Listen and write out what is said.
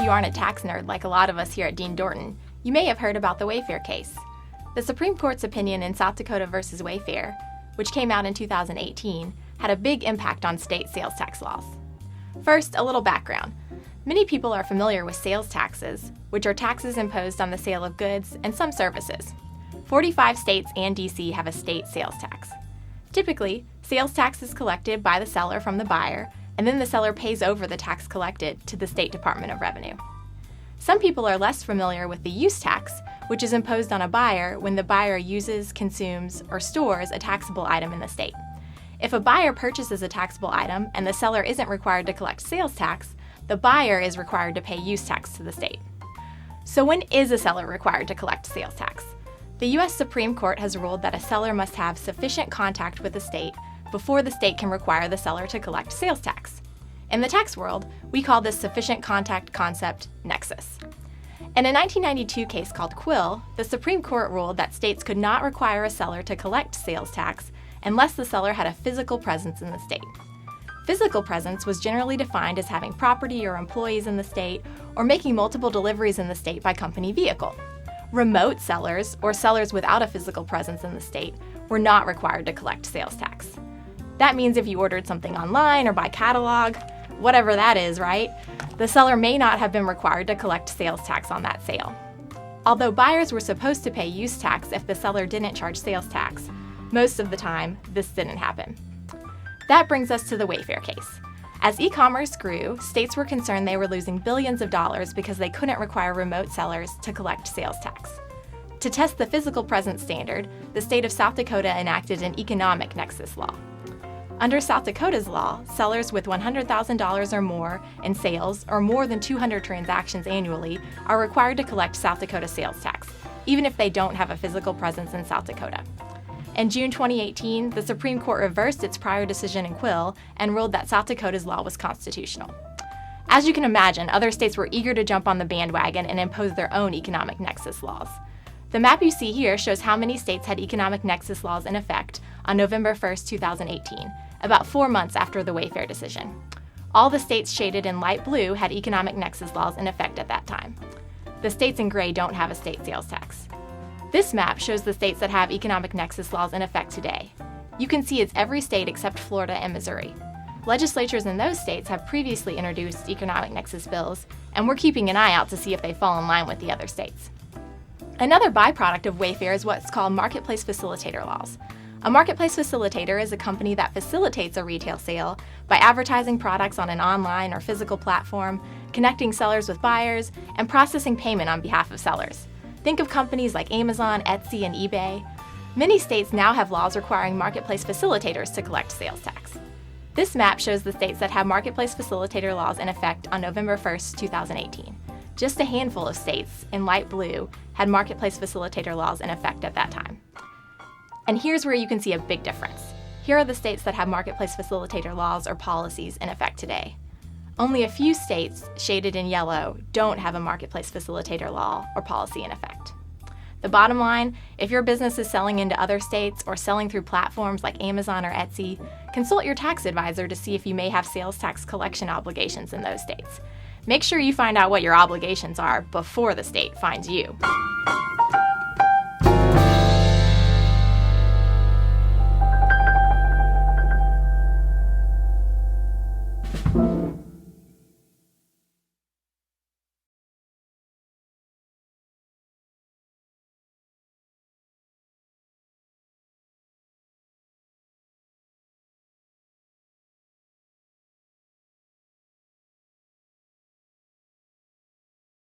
you aren't a tax nerd like a lot of us here at Dean Dorton, you may have heard about the Wayfair case. The Supreme Court's opinion in South Dakota versus Wayfair, which came out in 2018, had a big impact on state sales tax laws. First, a little background. Many people are familiar with sales taxes, which are taxes imposed on the sale of goods and some services. 45 states and DC have a state sales tax. Typically, sales tax is collected by the seller from the buyer, and then the seller pays over the tax collected to the State Department of Revenue. Some people are less familiar with the use tax, which is imposed on a buyer when the buyer uses, consumes, or stores a taxable item in the state. If a buyer purchases a taxable item and the seller isn't required to collect sales tax, the buyer is required to pay use tax to the state. So when is a seller required to collect sales tax? The U.S. Supreme Court has ruled that a seller must have sufficient contact with the state before the state can require the seller to collect sales tax. In the tax world, we call this sufficient contact concept nexus. In a 1992 case called Quill, the Supreme Court ruled that states could not require a seller to collect sales tax unless the seller had a physical presence in the state. Physical presence was generally defined as having property or employees in the state or making multiple deliveries in the state by company vehicle. Remote sellers, or sellers without a physical presence in the state, were not required to collect sales tax. That means if you ordered something online or by catalog, whatever that is, right? The seller may not have been required to collect sales tax on that sale. Although buyers were supposed to pay use tax if the seller didn't charge sales tax, most of the time, this didn't happen. That brings us to the Wayfair case. As e-commerce grew, states were concerned they were losing billions of dollars because they couldn't require remote sellers to collect sales tax. To test the physical presence standard, the state of South Dakota enacted an economic nexus law. Under South Dakota's law, sellers with $100,000 or more in sales or more than 200 transactions annually are required to collect South Dakota sales tax, even if they don't have a physical presence in South Dakota. In June 2018, the Supreme Court reversed its prior decision in Quill and ruled that South Dakota's law was constitutional. As you can imagine, other states were eager to jump on the bandwagon and impose their own economic nexus laws. The map you see here shows how many states had economic nexus laws in effect on November 1, 2018, about 4 months after the Wayfair decision. All the states shaded in light blue had economic nexus laws in effect at that time. The states in gray don't have a state sales tax. This map shows the states that have economic nexus laws in effect today. You can see it's every state except Florida and Missouri. Legislatures in those states have previously introduced economic nexus bills, and we're keeping an eye out to see if they fall in line with the other states. Another byproduct of Wayfair is what's called marketplace facilitator laws. A marketplace facilitator is a company that facilitates a retail sale by advertising products on an online or physical platform, connecting sellers with buyers, and processing payment on behalf of sellers. Think of companies like Amazon, Etsy, and eBay. Many states now have laws requiring marketplace facilitators to collect sales tax. This map shows the states that have marketplace facilitator laws in effect on November 1, 2018. Just a handful of states, in light blue, had marketplace facilitator laws in effect at that time. And here's where you can see a big difference. Here are the states that have marketplace facilitator laws or policies in effect today. Only a few states, shaded in yellow, don't have a marketplace facilitator law or policy in effect. The bottom line, if your business is selling into other states or selling through platforms like Amazon or Etsy, consult your tax advisor to see if you may have sales tax collection obligations in those states. Make sure you find out what your obligations are before the state finds you.